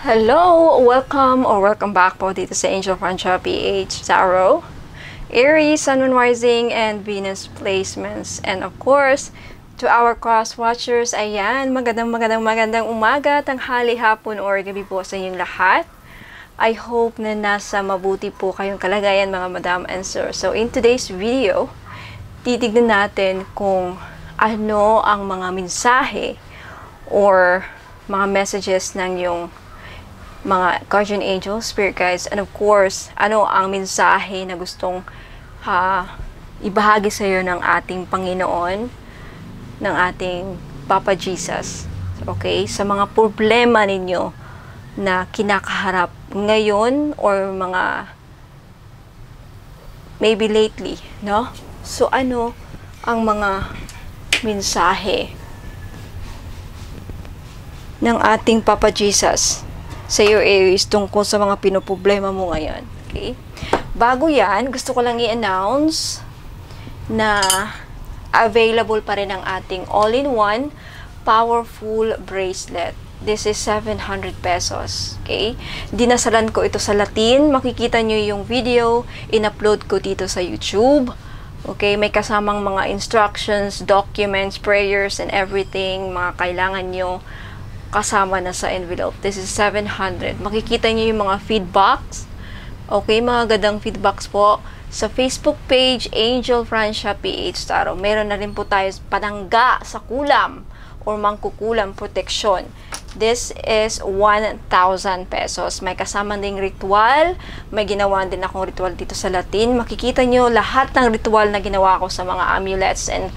Hello! Welcome back po dito sa Angel Francia PH Tarot, Aries, Sun, Moon, Rising, and Venus placements. And of course, to our cross watchers, ayan, magandang umaga, tanghali, hapon, or gabi po sa inyong lahat. I hope na nasa mabuti po kayong kalagayan mga madam and sir. So in today's video, titignan natin kung ano ang mga mensahe or mga messages ng yung mga guardian angels, spirit guides, and of course, ano ang mensahe na gustong ibahagi sa iyo ng ating Panginoon, ng ating Papa Jesus. Okay? Sa mga problema ninyo na kinakaharap ngayon or mga maybe lately, no? So, ano ang mga mensahe ng ating Papa Jesus sa iyo, Aries, tungkol sa mga pinoproblema mo ngayon. Okay? Bago yan, gusto ko lang i-announce na available pa rin ang ating all-in-one powerful bracelet. This is 700 pesos. Okay? Dinasalan ko ito sa Latin. Makikita nyo yung video. In-upload ko dito sa YouTube. Okay? May kasamang mga instructions, documents, prayers, and everything. Mga kailangan nyo kasama na sa envelope. This is 700. Makikita niyo yung mga feedbacks. Okay, mga gadang feedbacks po sa Facebook page Angel Francia PH Tarot. Meron na rin po tayo panangga sa kulam or mangkukulam protection. This is 1,000 pesos. May kasama ding ritual. May ginawa din akong ritual dito sa Latin. Makikita niyo lahat ng ritual na ginawa ko sa mga amulets and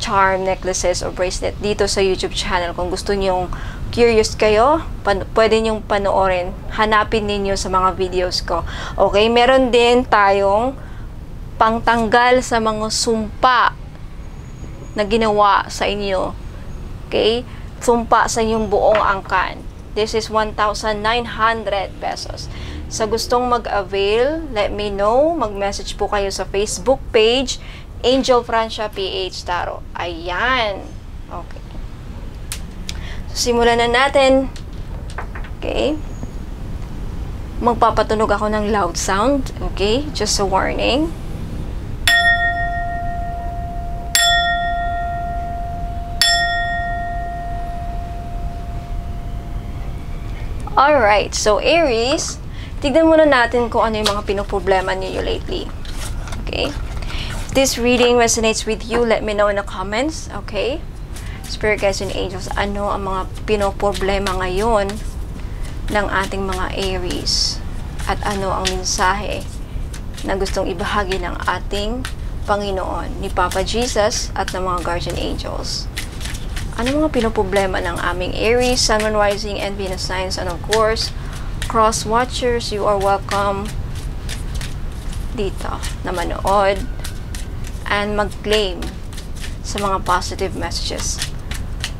charm necklaces or bracelet dito sa YouTube channel. Kung gusto niyong curious kayo, pwede nyong panoorin. Hanapin ninyo sa mga videos ko. Okay, meron din tayong pangtanggal sa mga sumpa na ginawa sa inyo. Okay? Sumpa sa inyong buong angkan. This is 1,900 pesos. Sa gustong mag-avail, let me know. Mag-message po kayo sa Facebook page Angel Francia PH Tarot. Ayan. Okay. Simulan na natin. Okay. Magpapatunog ako ng loud sound. Okay. Just a warning. Alright. So, Aries, tignan muna natin kung ano yung mga pinoproblema niyo lately. Okay. If this reading resonates with you, let me know in the comments. Okay. Spirit guides and angels, ano ang mga pinoproblema ngayon ng ating mga Aries at ano ang mensahe na gustong ibahagi ng ating Panginoon ni Papa Jesus at ng mga guardian angels. Ano mga pinoproblema ng aming Aries, Sun, Moon, Rising, and Venus signs, and of course cross watchers, you are welcome dito na manood and mag-claim sa mga positive messages.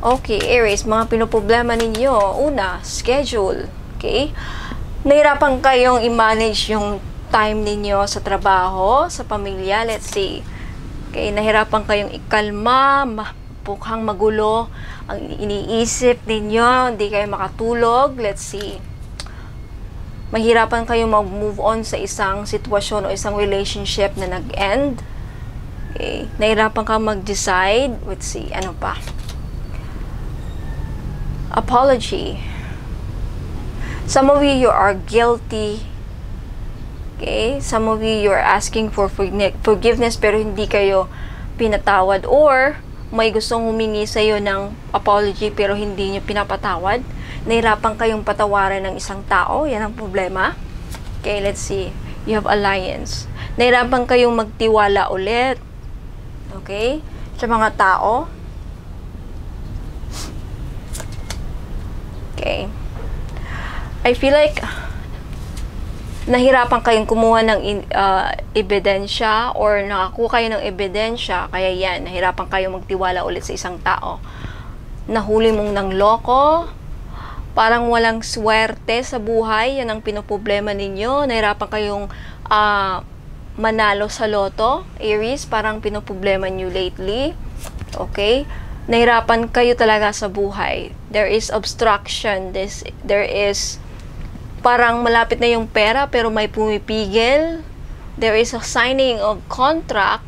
Okay, Aries, mga pinoproblema ninyo. Una, schedule. Okay? Nahirapan kayong i-manage yung time ninyo sa trabaho, sa pamilya. Let's see. Okay, nahirapan kayong ikalma, mukhang magulo ang iniisip ninyo, hindi kayo makatulog. Let's see. Mahirapan kayong mag-move on sa isang sitwasyon o isang relationship na nag-end. Okay, nahirapan kang mag-decide. Let's see, ano pa? Apology. Some of you are guilty. Okay? Some of you are asking for forgiveness pero hindi kayo pinatawad, or may gustong humingi sa iyo ng apology pero hindi niyo pinapatawad. Nahirapan kayong patawaran ng isang tao. Yan ang problema. Okay, let's see. You have alliance. Nahirapan kayong magtiwala ulit. Okay? Sa mga tao. Okay. I feel like nahirapan kayong kumuha ng ebidensya or nakakuha kayo ng ebidensya, kaya yan, nahirapan kayong magtiwala ulit sa isang tao. Nahuli mong ng loko, parang walang swerte sa buhay, yan ang pinoproblema ninyo. Nahirapan kayong manalo sa loto, Aries, parang pinoproblema nyo lately. Okay? Nahirapan kayo talaga sa buhay. There is obstruction. There is parang malapit na yung pera pero may pumipigil. There is a signing of contract,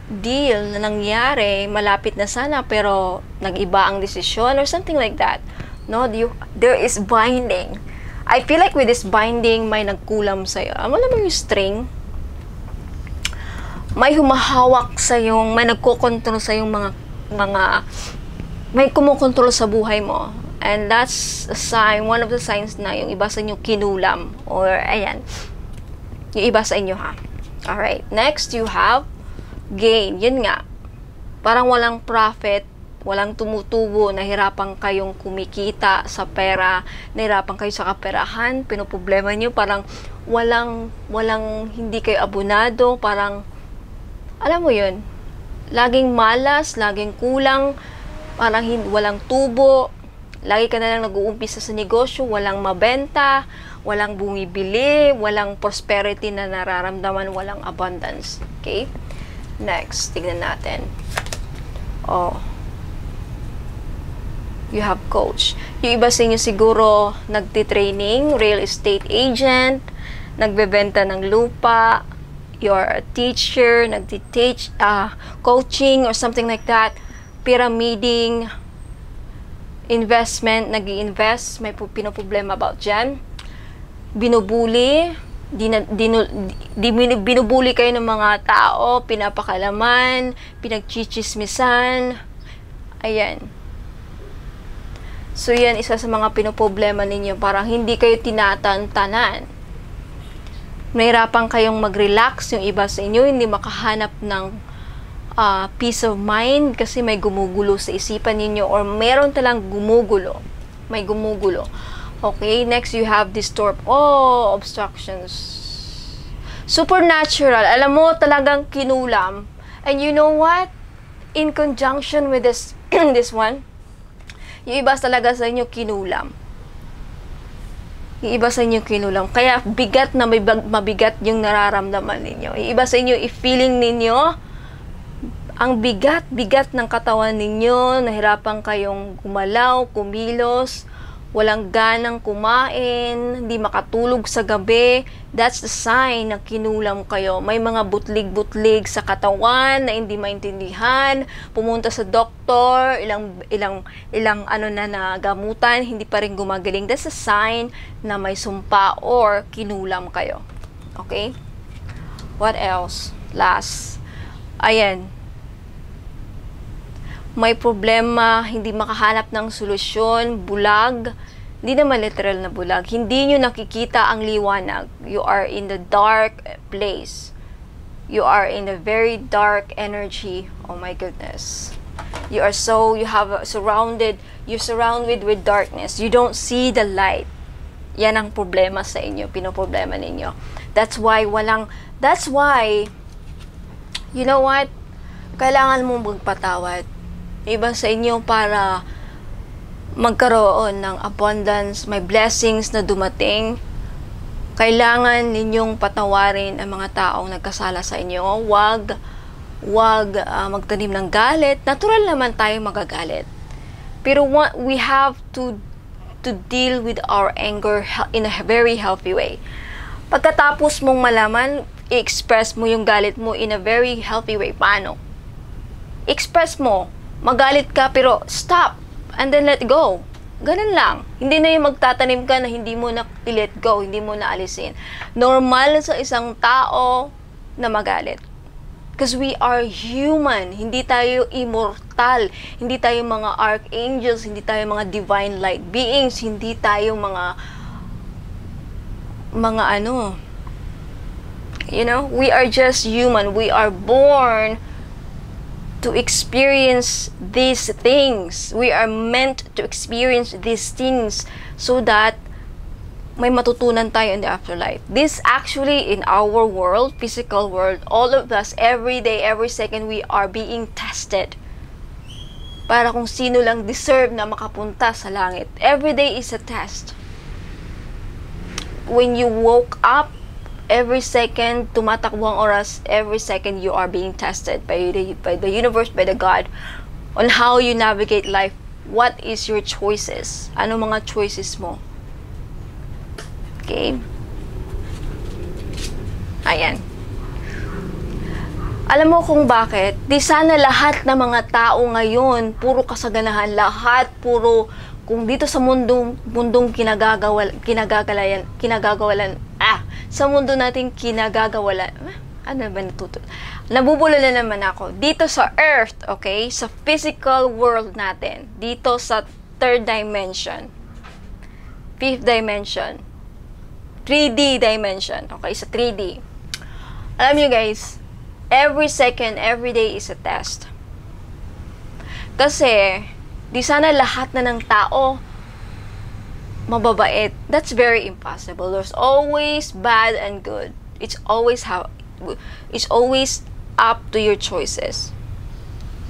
deal na nangyari, malapit na sana pero nag-iba ang desisyon or something like that. No, there is binding. I feel like with this binding, may nagkulam sa'yo. Alam mo yung string? May humahawak sa yung, may nagkokontrol sa yung mga may kumukontrol sa buhay mo. And that's a sign, one of the signs na yung iba sa inyo kinulam. Or, ayan, yung iba sa inyo ha. Alright, next you have gain. Yun nga, parang walang profit, walang tumutubo, nahirapan kayong kumikita sa pera, nahirapan kayo sa kaperahan, pinoproblema nyo, parang walang hindi kayo abonado, parang, alam mo yun, laging malas, laging kulang, parang walang tubo, lagi ka na lang nag-uumpisa sa negosyo, walang mabenta, walang bumibili, walang prosperity na nararamdaman, walang abundance. Okay? Next, tignan natin. Oh. You have coach. Yung iba sa inyo siguro nagtitraining, real estate agent, nagbebenta ng lupa, you're a teacher, nagtiteach, coaching or something like that, pyramiding, investment, nag-i-invest, may pinoproblema about dyan. Binubuli, binubuli kayo ng mga tao, pinapakalaman, pinagchichismisan, ayan. So, yan, isa sa mga pinoproblema ninyo, parang hindi kayo tinatantanan. Nahirapan kayong mag-relax, yung iba sa inyo, hindi makahanap ng peace of mind kasi may gumugulo sa isipan ninyo or meron talang gumugulo. May gumugulo. Okay, next you have distort. Oh, obstructions. Supernatural. Alam mo, talagang kinulam. And you know what? In conjunction with this, this one, yung iba talaga sa inyo kinulam. Yung iba sa inyo kinulam. Kaya bigat na mabigat yung nararamdaman ninyo. Yung iba sa inyo, i-feeling ninyo, ang bigat-bigat ng katawan ninyo, nahirapan kayong gumalaw, kumilos, walang ganang kumain, hindi makatulog sa gabi. That's the sign na kinulam kayo. May mga butlig-butlig sa katawan na hindi maintindihan, pumunta sa doktor, ilang ano na gamutan, hindi pa rin gumagaling. That's a sign na may sumpa or kinulam kayo. Okay? What else? Last. Ayan. May problema, hindi makahanap ng solusyon, bulag, hindi naman literal na bulag, hindi nyo nakikita ang liwanag. You are in the dark place. You are in a very dark energy. Oh my goodness. You're surrounded with darkness. You don't see the light. Yan ang problema sa inyo, pinoproblema ninyo. That's why, you know what? Kailangan mong magpatawad. Iba sa inyo para magkaroon ng abundance, may blessings na dumating. Kailangan ninyong patawarin ang mga taong nagkasala sa inyo. Huwag magtanim ng galit. Natural naman tayo magagalit. Pero we have to deal with our anger in a very healthy way. Pagkatapos mong malaman, i-express mo yung galit mo in a very healthy way. Paano? Express mo. Magalit ka pero stop and then let go. Ganun lang. Hindi na yung magtatanim ka na hindi mo na i-let go, hindi mo na alisin. Normal sa isang tao na magalit. Because we are human. Hindi tayo immortal. Hindi tayo mga archangels. Hindi tayo mga divine light beings. Hindi tayo mga ano. You know, we are just human. We are born to experience these things. We are meant to experience these things so that may matutunan tayo in the afterlife. This actually, in our world, physical world, all of us, every day, every second, we are being tested. Para kung sino lang deserve na makapunta sa langit. Every day is a test. When you woke up, every second, tumatakbo ang oras, every second you are being tested by the universe, by the God, on how you navigate life. What is your choices? Ano mga choices mo? Okay? Ayan. Alam mo kung bakit? Di sana lahat ng mga tao ngayon, puro kasaganahan, lahat, puro, kung dito sa mundong sa mundo nating kinagagawalan, ano ba natuto? Nabubula na naman ako. Dito sa earth, okay? Sa physical world natin, dito sa third dimension, fifth dimension, 3D dimension, okay? Sa 3D. Alam nyo guys, every second, every day is a test. Kasi, di sana lahat na ng tao mababait. That's very impossible. There's always bad and good. It's always up to your choices.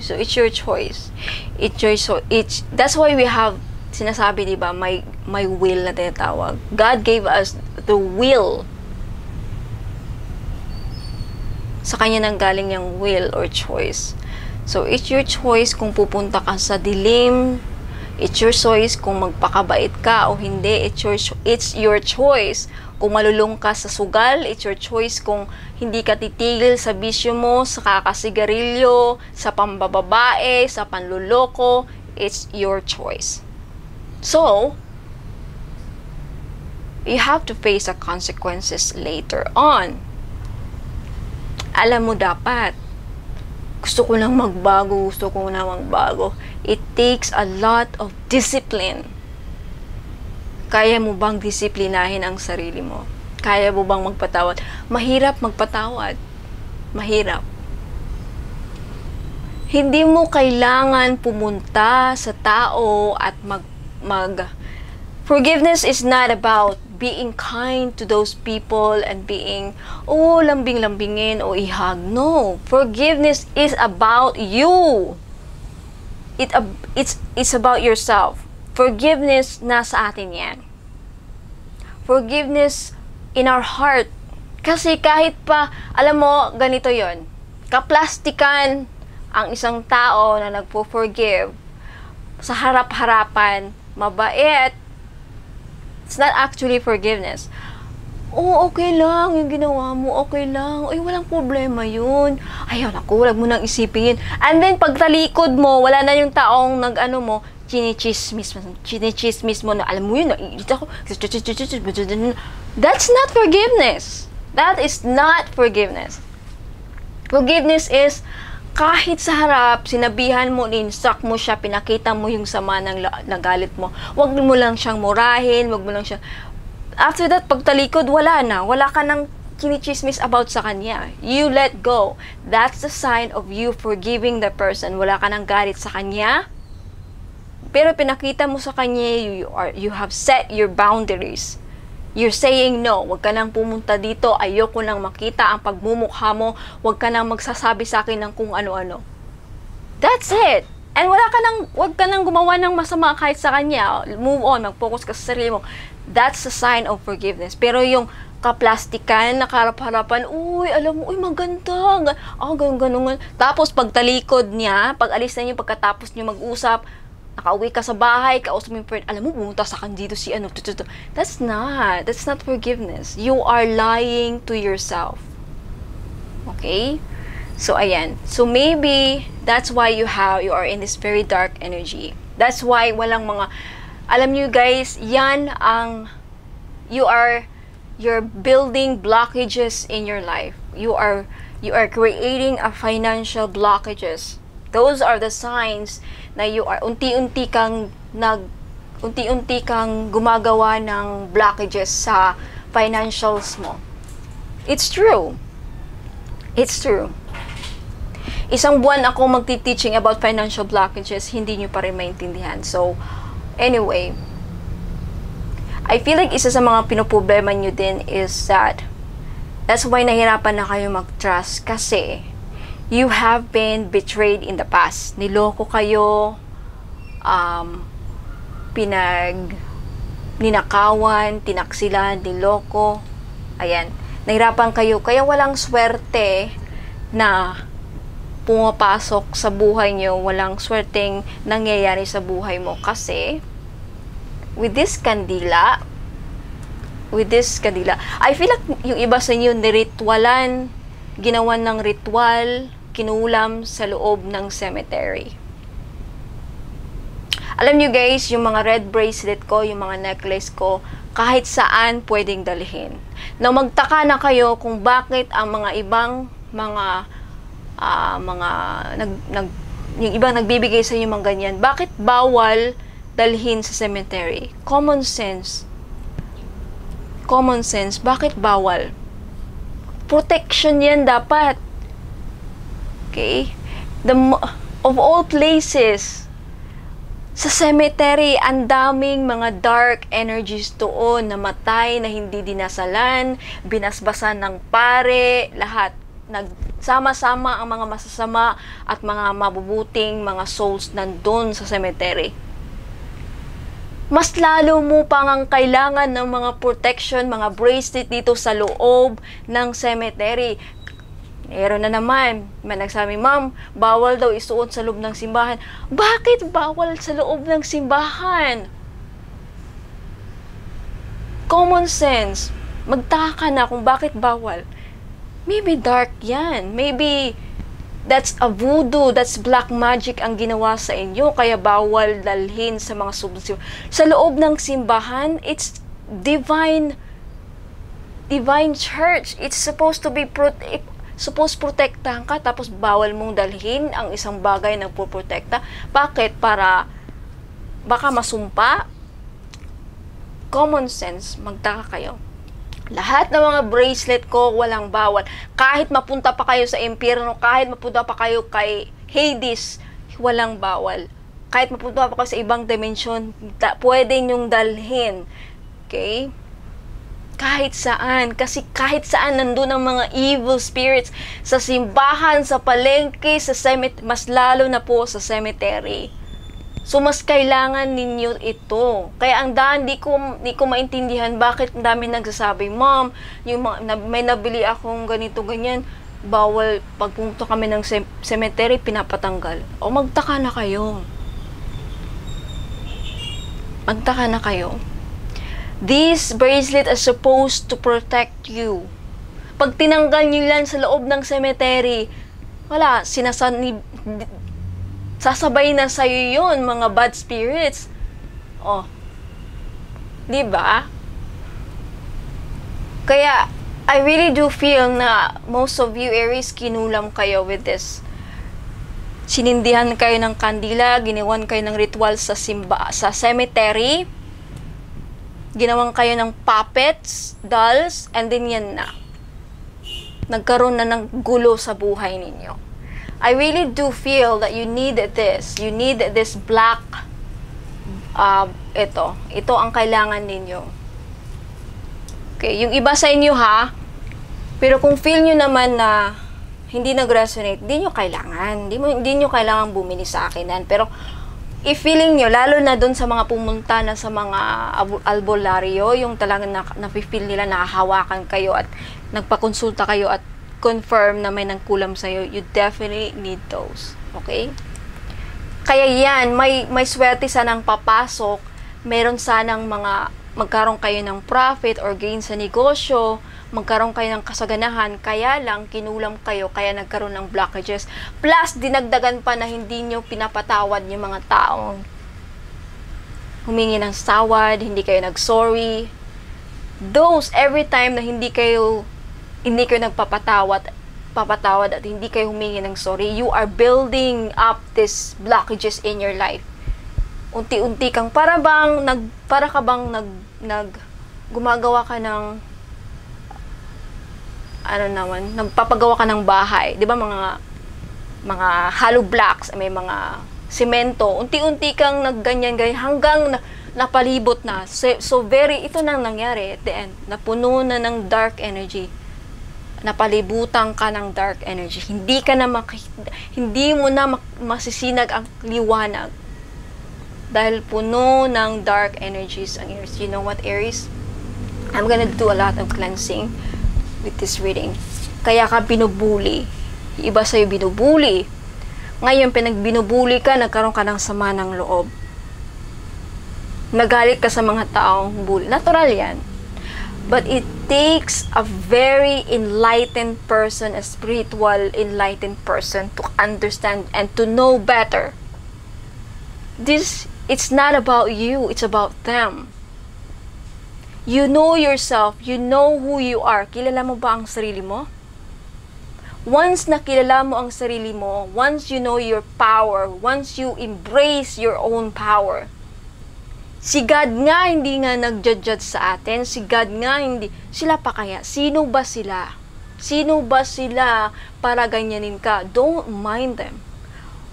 So, it's your choice. That's why we have, sinasabi, di ba, may will na tinatawag. God gave us the will. Sa kanya nang galing yung will or choice. So, it's your choice kung pupunta ka sa dilim. It's your choice kung magpakabait ka o hindi. It's your choice kung malulung ka sa sugal. It's your choice kung hindi ka titigil sa bisyo mo, sa kakasigarilyo, sa pambababae, sa panluloko. It's your choice. So, you have to face the consequences later on. Alam mo dapat, gusto ko lang magbago. It takes a lot of discipline. Kaya mo bang disiplinahin ang sarili mo? Kaya mo bang magpatawad? Mahirap magpatawad. Mahirap. Hindi mo kailangan pumunta sa tao at forgiveness is not about being kind to those people and being, lambing-lambingin o ihag. No. Forgiveness is about you. It's about yourself. Forgiveness, nasa atin yan. Forgiveness in our heart. Kasi kahit pa, alam mo, ganito yon. Kaplastikan ang isang tao na nagpo-forgive sa harap-harapan, mabait, it's not actually forgiveness. Okay lang, yung ginawa mo, okay lang. Walang problema yun. Ayaw, naku, wag mo nang isipin. And then, pagtalikod mo, wala na yung taong chinichismis mo na, alam mo yun, naiilit ako. That's not forgiveness. That is not forgiveness. Forgiveness is, kahit sa harap, sinabihan mo, ninsak mo siya, pinakita mo yung sama ng nagalit mo. Huwag mo lang siyang murahin, huwag mo lang siyang... After that, pagtalikod, wala na. Wala ka nang kinichismis about sa kanya. You let go. That's the sign of you forgiving the person. Wala ka nang galit sa kanya. Pero pinakita mo sa kanya, you have set your boundaries. You're saying no, wag ka nang pumunta dito, ayoko nang makita ang pagmumukha mo, wag ka nang magsasabi sa akin ng kung ano-ano. That's it. And wag ka nang gumawa ng masama kahit sa kanya. Move on, mag-focus ka sa sarili mo. That's a sign of forgiveness. Pero yung kaplastikan, nakarap-harapan, alam mo, maganda. Ganun. Tapos pagtalikod niya, pag alis na niyo, pagkatapos niyo mag-usap, nakauwi ka sa bahay, kausap mo yung friend, alam mo, pumunta sa dito si ano, That's not forgiveness. You are lying to yourself. Okay? So, ayan. So, maybe, that's why you are in this very dark energy. That's why walang mga, alam nyo guys, yan ang, you're building blockages in your life. You are creating a financial blockages. Those are the signs na you are unti-unti kang gumagawa ng blockages sa financials mo. It's true. It's true. Isang buwan ako magti-teaching about financial blockages, hindi nyo pa rin maintindihan. So, anyway, I feel like isa sa mga pinoproblema nyo din is that's why nahirapan na kayo mag-trust kasi you have been betrayed in the past. Niloko kayo, ninakawan, tinaksilan, niloko. Ayan. Nahirapan kayo. Kaya walang swerte na pumapasok sa buhay nyo. Walang swerteng nangyayari sa buhay mo. Kasi, with this kandila, with this kandila. I feel like yung iba sa inyo niritualan, ginawan ng ritual, kinulam sa loob ng cemetery. Alam nyo guys, yung mga red bracelet ko, yung mga necklace ko, kahit saan pwedeng dalhin. Na magtaka na kayo kung bakit ang mga ibang yung ibang nagbibigay sa inyo mga ganyan, bakit bawal dalhin sa cemetery? Common sense. Common sense. Bakit bawal? Protection yan dapat. Okay? Of all places, sa cemetery, ang daming mga dark energies doon, namatay, na hindi dinasalan, binasbasan ng pare, lahat. Nagsama-sama ang mga masasama at mga mabubuting mga souls nandun sa cemetery. Mas lalo mo pang ang kailangan ng mga protection, mga bracelet dito sa loob ng cemetery. Meron na naman, may nagsabi, ma'am, bawal daw isuot sa loob ng simbahan. Bakit bawal sa loob ng simbahan? Common sense. Magtaka ka na kung bakit bawal. Maybe dark yan. Maybe that's a voodoo, that's black magic ang ginawa sa inyo, kaya bawal dalhin sa mga subsimbahan. Sa loob ng simbahan, it's divine church. It's supposed to be protektahan ka, tapos bawal mong dalhin ang isang bagay na puprotekta. Bakit? Para baka masumpa? Common sense, magtaka kayo. Lahat ng mga bracelet ko, walang bawal. Kahit mapunta pa kayo sa impyerno, kahit mapunta pa kayo kay Hades, walang bawal. Kahit mapunta pa kayo sa ibang dimension, pwede nyong dalhin. Okay? Kahit saan. Kasi kahit saan nandun ang mga evil spirits. Sa simbahan, sa palengke, sa cemetery, mas lalo na po sa cemetery. So, mas kailangan ninyo ito. Kaya ang di ko maintindihan bakit ang dami nagsasabi, ma'am, may nabili akong ganito, ganyan, bawal, pagpunta kami ng cemetery, pinapatanggal. O, magtaka na kayo. Magtaka na kayo. These bracelets are supposed to protect you. Pag tinanggal nyo yan sa loob ng cemetery, wala, sasabay na sa'yo yun, mga bad spirits. Oh. Diba? Kaya, I really do feel na most of you Aries, kinulam kayo with this. Sinindihan kayo ng kandila, ginawan kayo ng ritual sa cemetery, ginawan kayo ng puppets, dolls, and then yan na. Nagkaroon na ng gulo sa buhay ninyo. I really do feel that you need this. You need this black, ito ang kailangan ninyo. Okay, yung iba sa inyo ha, pero kung feel nyo naman na hindi nag-resonate, hindi nyo kailangan. Hindi nyo kailangan bumili sa akin. Pero, if feeling nyo, lalo na dun sa mga pumunta na sa mga albularyo, yung talagang na-feel nila, nakahawakan kayo at nagpakonsulta kayo at confirm na may nangkulam sa'yo, you definitely need those. Okay? Kaya yan, may swerte sanang papasok, meron sanang magkaroon kayo ng profit or gain sa negosyo, magkaroon kayo ng kasaganahan, kaya lang kinulam kayo, kaya nagkaroon ng blockages. Plus, dinagdagan pa na hindi nyo pinapatawad yung mga taong humingi ng sawad, hindi kayo nag-sorry. Those, every time na hindi kayo nagpapatawad at hindi kayo humingi ng sorry, you are building up these blockages in your life. Unti-unti kang gumagawa ka ng nagpapagawa ka ng bahay, 'di ba, mga hollow blocks, may mga semento, unti-unti kang nagganyan hanggang napalibot na. So ito nang nangyari at the end, napuno na ng dark energy. Napalibutan ka ng dark energy. Hindi mo na masisinag ang liwanag. Dahil puno ng dark energies ang Aries. You know what, Aries? I'm gonna do a lot of cleansing with this reading. Kaya ka binubuli. Iba sa'yo binubuli. Ngayon, pinagbinubuli ka, nagkaroon ka ng sama ng loob. Nagalit ka sa mga taong bully. Natural yan. But it takes a very enlightened person, a spiritual enlightened person, to understand and to know better. It's not about you, it's about them. You know yourself, you know who you are. Kilala mo ba ang sarili mo? Once nakilala mo ang sarili mo, once you know your power, once you embrace your own power, si God nga hindi nga nag-judge sa atin, si God nga hindi, sila pa kaya? Sino ba sila? Sino ba sila para ganyanin ka? Don't mind them.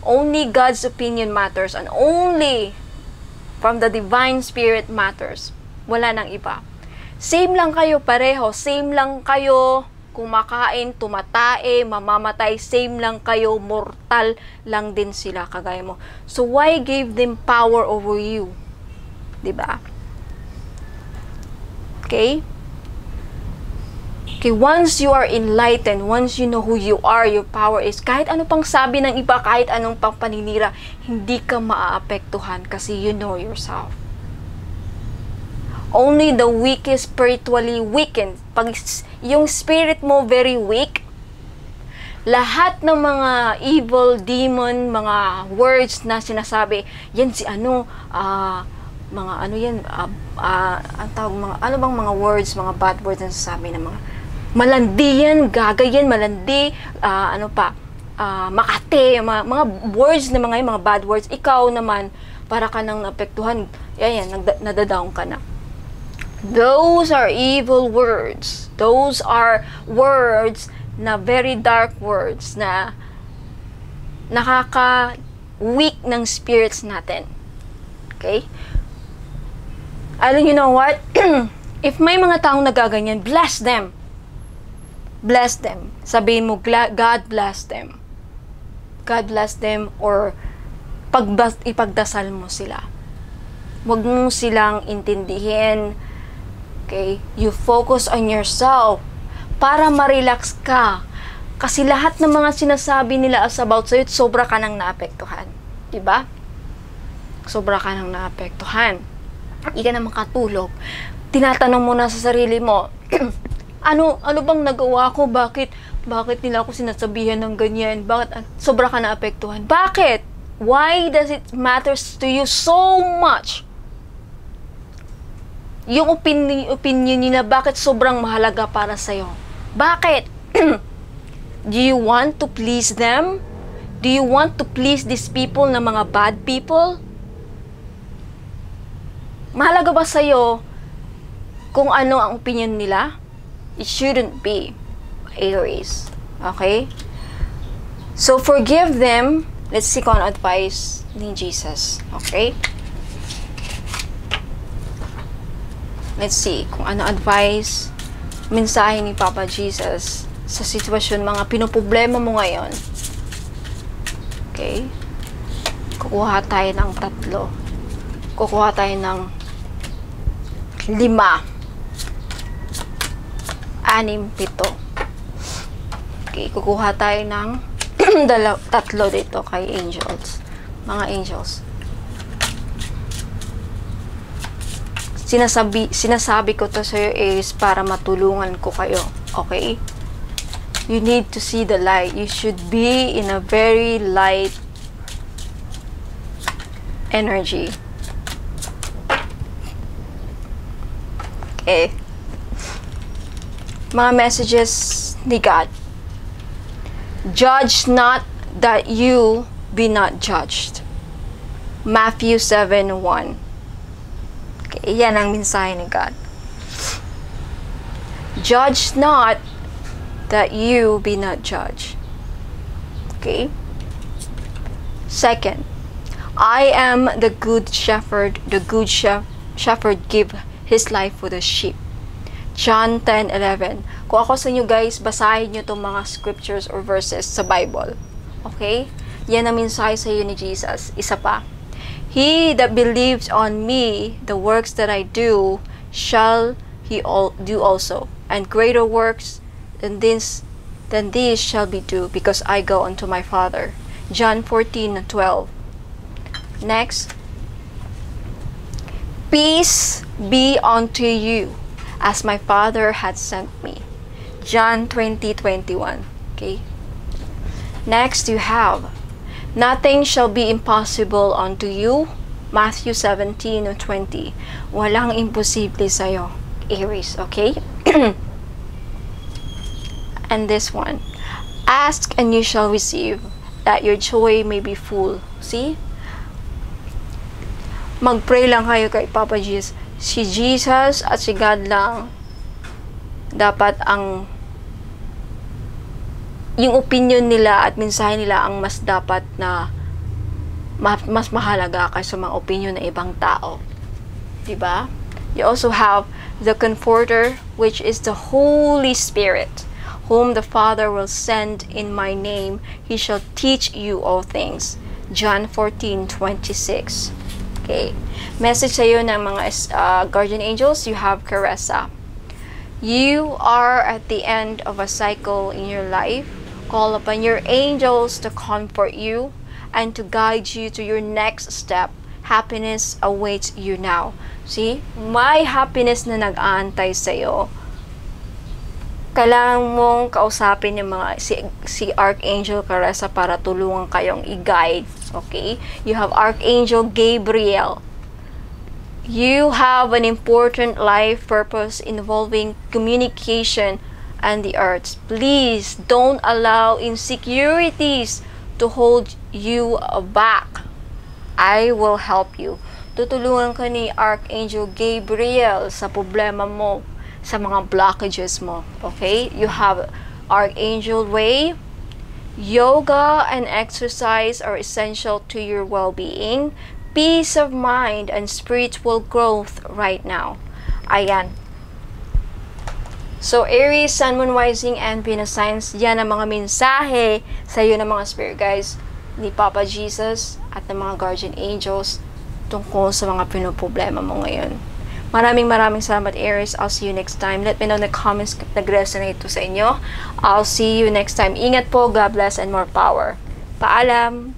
Only God's opinion matters and only from the Divine Spirit matters. Wala nang iba. Same lang kayo pareho, same lang kayo kumakain, tumatae, mamamatay, same lang kayo, mortal lang din sila kagaya mo. So why give them power over you? 'Di ba? Okay? Okay, once you are enlightened, once you know who you are, your power is, kahit ano pang sabi ng iba, kahit anong pang paninira, hindi ka maaapektuhan kasi you know yourself. Only the weak is spiritually weakened. Pag yung spirit mo very weak, lahat ng mga evil, demon, mga words na sinasabi, yan si ano, mga ano yan, ang tawag, mga, ano bang mga words, mga bad words na sasabi ng mga, malandi yan, gagayan, malandi, makate, mga words na mga bad words, ikaw naman, para ka nang naapektuhan, yan, nadadown ka na. Those are evil words. Those are words na very dark words na nakaka-weak ng spirits natin. Okay? You know what? If may mga taong nagaganyan, bless them. Bless them. Sabihin mo, God bless them. God bless them, or ipagdasal mo sila. Huwag mo silang intindihin. Okay? You focus on yourself para ma-relax ka. Kasi lahat ng mga sinasabi nila about sa'yo, sobra ka nang naapektuhan. Diba? Sobra ka nang naapektuhan. Hindi ka na makatulog. Tinatanong mo na sa sarili mo, ano bang nagawa ko? Bakit nila ako sinasabihan ng ganyan? Bakit sobra ka naapektuhan? Bakit? Why does it matters to you so much? Yung opinion nila, bakit sobrang mahalaga para sa'yo? Bakit? Do you want to please them? Do you want to please these people na mga bad people? Mahalaga ba sa'yo kung ano ang opinion nila? It shouldn't be, Aries. Okay? So, forgive them. Let's seek on advice ni Jesus. Okay? Let's see kung ano advice, mensahe ni Papa Jesus sa sitwasyon, mga pinoproblema mo ngayon. Okay? Kukuha tayo ng 3. Kukuha tayo ng 5. 6, 7. Okay, kukuha tayo ng 3 dito kay angels. Mga angels. Sinasabi ko to sa'yo is para matulungan ko kayo. Okay? You need to see the light. You should be in a very light energy. Okay. Mga messages ni God. Judge not that you be not judged. Matthew 7:1. Okay, yan ang mensahe ni God. Judge not that you be not judged. Okay? 2, I am the good shepherd. The good shepherd give his life for the sheep. John 10:11. Kung ako sa inyo guys, basahin nyo itong mga scriptures or verses sa Bible. Okay? Yan ang mensahe sa iyo ni Jesus. Isa pa. He that believes on me, the works that I do, shall he do also. And greater works than these shall be do, because I go unto my Father. John 14:12. Next. Peace be unto you. as my Father had sent me. John 20:21. Okay? Next, you have, nothing shall be impossible unto you. Matthew 17:20. Walang imposible sa'yo, Aries. Okay? And this one, ask and you shall receive, that your joy may be full. See? Mag-pray lang kayo kay Papa Jesus. Si Jesus at si God lang dapat ang yung opinion nila at mensahe nila ang mas dapat na mas mahalaga kaysa mga opinion ng ibang tao. Diba? You also have the Comforter, which is the Holy Spirit, whom the Father will send in my name. He shall teach you all things. John 14:26. Okay. Message sa iyo ng mga guardian angels, you have Caressa. You are at the end of a cycle in your life. Call upon your angels to comfort you and to guide you to your next step. Happiness awaits you now. See? May happiness na nag-aantay sa iyo. Kailangan mong kausapin yung mga si Archangel Caressa para tulungan kayong i-guide. Okay? You have Archangel Gabriel. You have an important life purpose involving communication and the arts. Please don't allow insecurities to hold you back. I will help you. Tutulungan ka ni Archangel Gabriel sa problema mo, sa mga blockages mo. Okay? You have Archangel Ray. Yoga and exercise are essential to your well-being, peace of mind, and spiritual growth right now. Ayan. So, Aries, Sun, Moon, Rising, and Venus signs, yan ang mga mensahe sa iyo ng mga spirit guides ni Papa Jesus at ng mga guardian angels tungkol sa mga pinoproblema mo ngayon. Maraming salamat, Aries. I'll see you next time. Let me know in the comments kung nag-resonate to sa inyo. I'll see you next time. Ingat po. God bless and more power. Paalam!